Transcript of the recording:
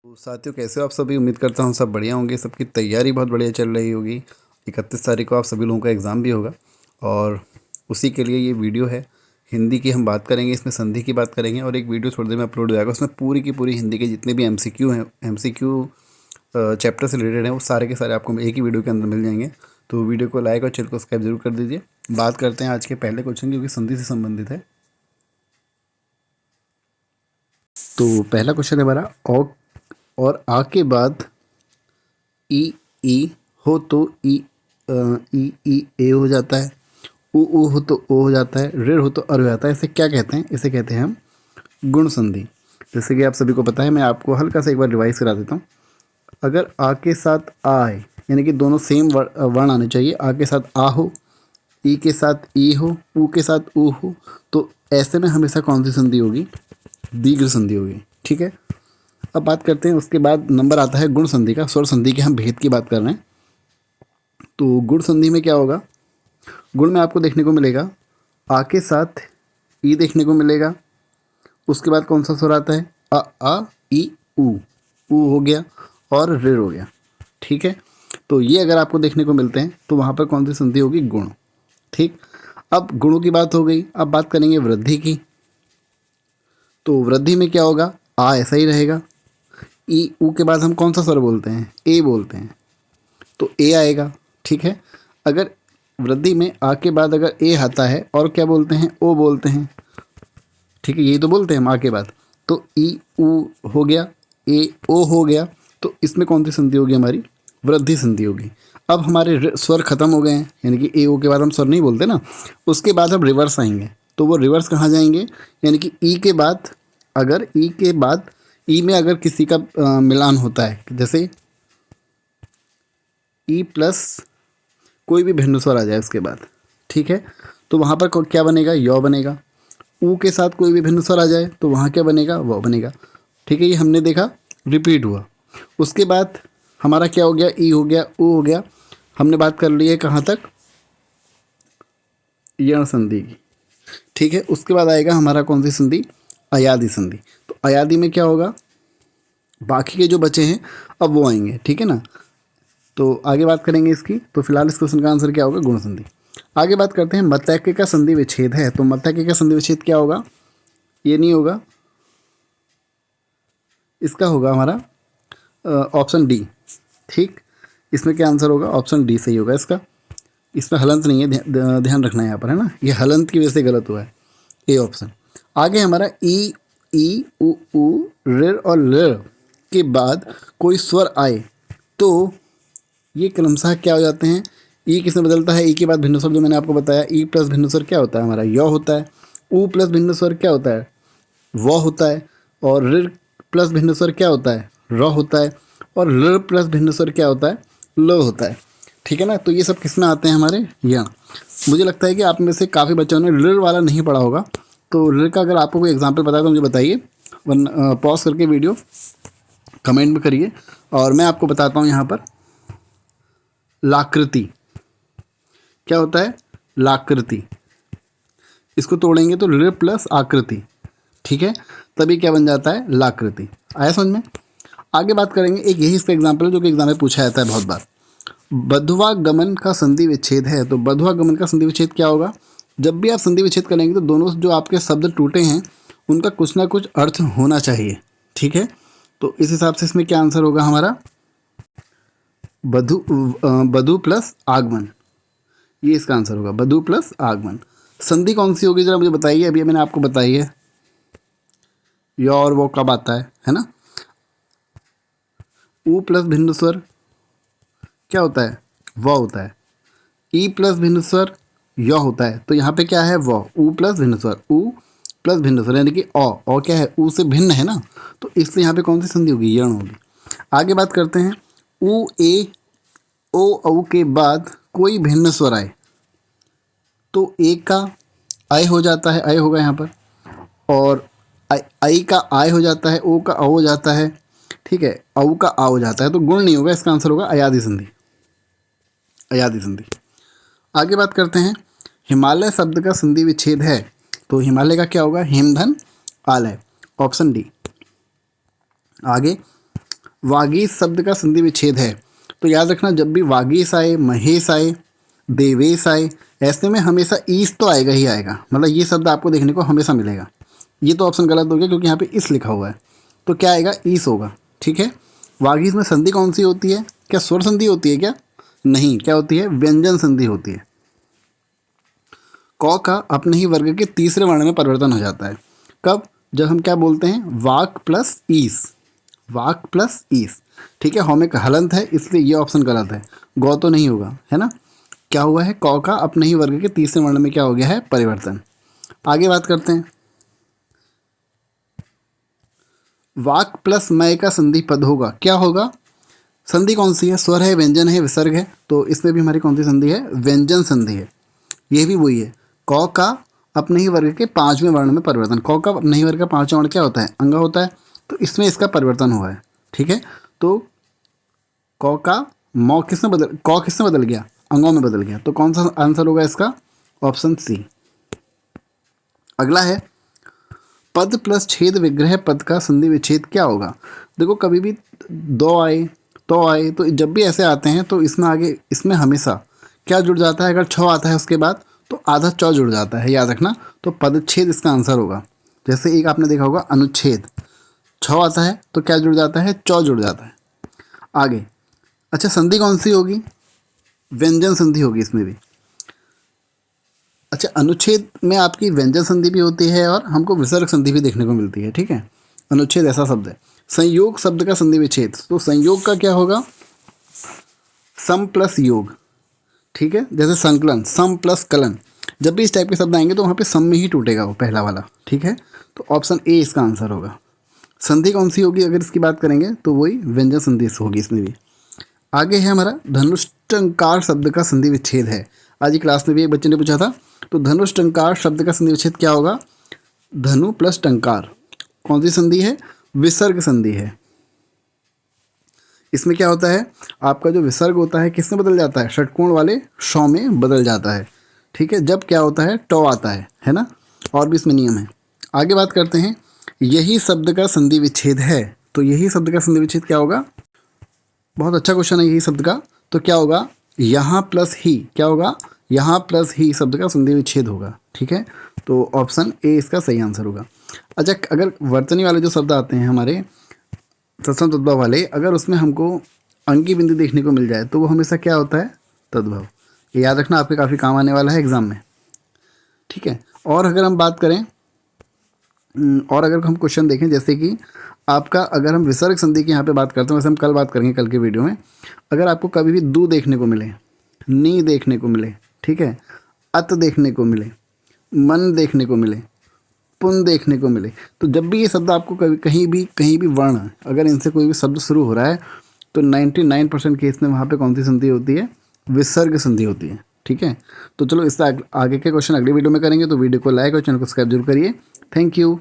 तो साथियों, कैसे हो आप सभी। उम्मीद करता हूँ सब बढ़िया होंगे। सबकी तैयारी बहुत बढ़िया चल रही होगी। 31 तारीख को आप सभी लोगों का एग्ज़ाम भी होगा और उसी के लिए ये वीडियो है। हिंदी की हम बात करेंगे, इसमें संधि की बात करेंगे और एक वीडियो थोड़ी देर में अपलोड हो जाएगा। उसमें पूरी की पूरी हिंदी के जितने भी MCQ हैं, MCQ चैप्टर से रिलेटेड हैं, वो सारे के सारे आपको एक ही वीडियो के अंदर मिल जाएंगे। तो वीडियो को लाइक और चैनल को सब्सक्राइब जरूर कर दीजिए। बात करते हैं आज के पहले क्वेश्चन की, जो कि संधि से संबंधित है। तो पहला क्वेश्चन है हमारा, और आ के बाद ई ई हो तो ई ए हो जाता है, उ हो तो ओ हो जाता है, ऋ हो तो अर हो जाता है। इसे क्या कहते हैं? इसे कहते हैं हम गुण संधि। जैसे कि आप सभी को पता है, मैं आपको हल्का सा एक बार रिवाइज करा देता हूँ। अगर आ के साथ आ है, यानी कि दोनों सेम वर्ण आने चाहिए। आ के साथ आ हो, ई के साथ ई हो, उ के साथ उ हो, तो ऐसे में हमेशा कौन सी संधि होगी? दीर्घ संधि होगी। ठीक है। अब बात करते हैं, उसके बाद नंबर आता है गुण संधि का। स्वर संधि के हम भेद की बात कर रहे हैं। तो गुण संधि में क्या होगा? गुण में आपको देखने को मिलेगा आ के साथ ई देखने को मिलेगा। उसके बाद कौन सा स्वर आता है? आ ई उ हो गया और ऋ हो गया। ठीक है। तो ये अगर आपको देखने को मिलते हैं तो वहाँ पर कौन सी संधि होगी? गुण। ठीक। अब गुणों की बात हो गई। अब बात करेंगे वृद्धि की। तो वृद्धि में क्या होगा? आ ऐसा ही रहेगा। ई उ के बाद हम कौन सा स्वर बोलते हैं? ए बोलते हैं, तो ए आएगा। ठीक है। अगर वृद्धि में आ के बाद अगर ए आता है और क्या बोलते हैं? ओ बोलते हैं। ठीक है, यही तो बोलते हैं हम आ के बाद। तो ई उ हो गया, ए ओ हो गया, तो इसमें कौन सी संधि होगी? हमारी वृद्धि संधि होगी। अब हमारे स्वर खत्म हो गए हैं, यानी कि ए ओ के बाद हम स्वर नहीं बोलते ना। उसके बाद हम रिवर्स आएंगे। तो वो रिवर्स कहाँ जाएंगे? यानी कि ई के बाद, अगर ई के बाद ई में अगर किसी का मिलान होता है, जैसे ई प्लस कोई भी भिन्न स्वर आ जाए उसके बाद, ठीक है, तो वहाँ पर क्या बनेगा? यौ बनेगा। ऊ के साथ कोई भी भिन्न स्वर आ जाए तो वहाँ क्या बनेगा? वो बनेगा। ठीक है, ये हमने देखा, रिपीट हुआ। उसके बाद हमारा क्या हो गया? ई हो गया, ऊ हो गया। हमने बात कर ली है कहाँ तक? यण संधि की। ठीक है। उसके बाद आएगा हमारा कौन सी संधि? अयादि संधि। तो अयादि में क्या होगा? बाकी के जो बचे हैं अब वो आएंगे। ठीक है ना। तो आगे बात करेंगे इसकी। तो फिलहाल इस क्वेश्चन का आंसर क्या होगा? गुण संधि। आगे बात करते हैं, मत्तैक्य का संधि विच्छेद है। तो मत्तैक्य का संधि विच्छेद क्या होगा? ये नहीं होगा, इसका होगा हमारा ऑप्शन डी। ठीक। इसमें क्या आंसर होगा? ऑप्शन डी सही होगा इसका। इसमें हलंत नहीं है, ध्यान रखना है यहाँ पर, है ना। ये हलंत की वजह से गलत हुआ है, ए ऑप्शन। आगे हमारा ई उ ऋ और ल के बाद कोई स्वर आए तो ये क्रमशः क्या हो जाते हैं? ई किसमें बदलता है? ई के बाद भिन्न स्वर, जो मैंने आपको बताया। ई प्लस भिन्न स्वर क्या होता है? हमारा य होता है। उ प्लस भिन्न स्वर क्या होता है? व होता है। और ऋ प्लस भिन्न स्वर क्या होता है? र होता है। और ल प्लस भिन्न स्वर क्या होता है? ल होता है। ठीक है ना। तो ये सब किस में आते हैं? हमारे यण। मुझे लगता है कि आप में से काफ़ी बच्चों ने ऋ वाला नहीं पढ़ा होगा। तो ऋ का अगर आपको कोई एग्जाम्पल पता है तो मुझे बताइए, वरना पॉज करके वीडियो कमेंट में करिए और मैं आपको बताता हूँ। यहाँ पर लाकृति क्या होता है? लाकृति। इसको तोड़ेंगे तो ऋ प्लस आकृति। ठीक है, तभी क्या बन जाता है? लाकृति। आया समझ में? आगे बात करेंगे, एक यही इसका एग्जाम्पल है जो कि एग्जाम में पूछा जाता है बहुत बार। बध्वा गमन का संधि विच्छेद है। तो बध्वा गमन का संधि विच्छेद क्या होगा? जब भी आप संधि विच्छेद करेंगे तो दोनों जो आपके शब्द टूटे हैं उनका कुछ ना कुछ अर्थ होना चाहिए। ठीक है। तो इस हिसाब से इसमें क्या आंसर होगा हमारा? बधु प्लस आगमन। ये इसका आंसर होगा, बधु प्लस आगमन। संधि कौन सी होगी जरा मुझे बताइए। अभी मैंने आपको बताई है। य और वो कब आता है ना। उ प्लस भिन्न स्वर क्या होता है? व होता है। ई प्लस भिन्न स्वर य होता है। तो यहाँ पे क्या है? व। उ प्लस भिन्न स्वर, उ प्लस भिन्न स्वर, यानी कि अ क्या है? उ से भिन्न है ना, तो इसलिए यहाँ पे कौन सी संधि होगी? यण होगी। आगे बात करते हैं, उ ए ओ औ के बाद कोई भिन्न स्वर आए तो ए का आय हो जाता है, आय होगा यहाँ पर, और आई का आय हो जाता है, ओ का औ हो जाता है। ठीक है, औ का आ हो जाता है, तो गुण नहीं होगा। इसका आंसर होगा अयादि संधि। अयादि संधि। आगे बात करते हैं, हिमालय शब्द का संधि विच्छेद है। तो हिमालय का क्या होगा? हिमधन आलय, ऑप्शन डी। आगे वागीश शब्द का संधि विच्छेद है, तो याद रखना जब भी वागीश आए, महेश आए, देवेश आए, ऐसे में हमेशा ईस तो आएगा ही आएगा, मतलब ये शब्द आपको देखने को हमेशा मिलेगा। ये तो ऑप्शन गलत हो गया क्योंकि यहाँ पे इस लिखा हुआ है, तो क्या आएगा, ईस होगा। ठीक है, वागीश में संधि कौन सी होती है, क्या स्वर संधि होती है क्या, नहीं, क्या होती है, व्यंजन संधि होती है। क का अपने ही वर्ग के तीसरे वर्ण में परिवर्तन हो जाता है, कब, जब हम क्या बोलते हैं, वाक प्लस ईस, वाक प्लस ईस। ठीक है, हौ में हलंत है इसलिए ये ऑप्शन गलत है, गौ तो नहीं होगा, है ना। क्या हुआ है, क का अपने ही वर्ग के तीसरे वर्ण में क्या हो गया है, परिवर्तन। आगे बात करते हैं, वाक प्लस मय का संधि पद होगा, क्या होगा, संधि कौन सी है, स्वर है, व्यंजन है, विसर्ग है, तो इसमें भी हमारी कौन सी संधि है, व्यंजन संधि है। ये भी वही है, क का अपने ही वर्ग के पांचवें वर्ण में परिवर्तन, क का अपने ही वर्ग का पांचवा वर्ण क्या होता है, अंगा होता है, तो इसमें इसका परिवर्तन हुआ है। ठीक है, तो क का मौ किसमें बदल, क किसमें बदल गया, अंगों में बदल गया, तो कौन सा आंसर होगा इसका, ऑप्शन सी। अगला है, पद प्लस छेद विग्रह पद का संधि विच्छेद क्या होगा। देखो कभी भी दो आए, तो आए, तो जब भी ऐसे आते हैं तो इसमें आगे, इसमें हमेशा क्या जुड़ जाता है, अगर छ आता है उसके बाद तो आधा चौ जुड़ जाता है, याद रखना, तो पदच्छेद इसका आंसर होगा। जैसे एक आपने देखा होगा अनुच्छेद, छ आता है तो क्या जुड़ जाता है, चौ जुड़ जाता है। आगे, अच्छा संधि कौन सी होगी, व्यंजन संधि होगी इसमें भी। अच्छा, अनुच्छेद में आपकी व्यंजन संधि भी होती है और हमको विसर्ग संधि भी देखने को मिलती है। ठीक है, अनुच्छेद ऐसा शब्द है। संयोग शब्द का संधि विच्छेद, तो संयोग का क्या होगा, सम प्लस योग। ठीक है, जैसे संकलन, सम प्लस कलन, जब भी इस टाइप के शब्द आएंगे तो वहाँ पे सम में ही टूटेगा वो पहला वाला। ठीक है, तो ऑप्शन ए इसका आंसर होगा। संधि कौन सी होगी अगर इसकी बात करेंगे तो वही व्यंजन संधि होगी इसमें भी। आगे है हमारा धनुष्टंकार शब्द का संधि विच्छेद है। आज की क्लास में भी एक बच्चे ने पूछा था, तो धनुष्टंकार शब्द का संधि विच्छेद क्या होगा, धनु प्लस टंकार, कौन सी संधि है, विसर्ग संधि है। इसमें क्या होता है, आपका जो विसर्ग होता है किसमें बदल जाता है, षटकोण वाले शौ में बदल जाता है। ठीक है, जब क्या होता है, टौ आता है ना, और भी इसमें नियम है। आगे बात करते हैं, यही शब्द का संधि विच्छेद है, तो यही शब्द का संधि विच्छेद क्या होगा, बहुत अच्छा क्वेश्चन है यही शब्द का, तो क्या होगा, यहाँ प्लस ही, क्या होगा, यहाँ प्लस ही शब्द का संधि विच्छेद होगा। ठीक है, तो ऑप्शन ए इसका सही आंसर होगा। अच्छा, अगर वर्तनी वाले जो शब्द आते हैं हमारे तत्सम तद्भव वाले, अगर उसमें हमको अंकी बिंदु देखने को मिल जाए तो वो हमेशा क्या होता है, तद्भव। ये याद रखना, आपके काफ़ी काम आने वाला है एग्जाम में। ठीक है, और अगर हम बात करें, और अगर हम क्वेश्चन देखें, जैसे कि आपका, अगर हम विसर्ग संधि की यहाँ पे बात करते हैं, वैसे हम कल बात करेंगे कल के वीडियो में, अगर आपको कभी भी दू देखने को मिले, नी देखने को मिले, ठीक है, अत देखने को मिले, मन देखने को मिले, पुन देखने को मिले, तो जब भी ये शब्द आपको कहीं भी वर्ण, अगर इनसे कोई भी शब्द शुरू हो रहा है तो 99% केस में वहाँ पे कौन सी संधि होती है, विसर्ग संधि होती है। ठीक है, तो चलो इससे आगे के क्वेश्चन अगले वीडियो में करेंगे, तो वीडियो को लाइक और चैनल को सब्सक्राइब जरूर करिए। Thank you.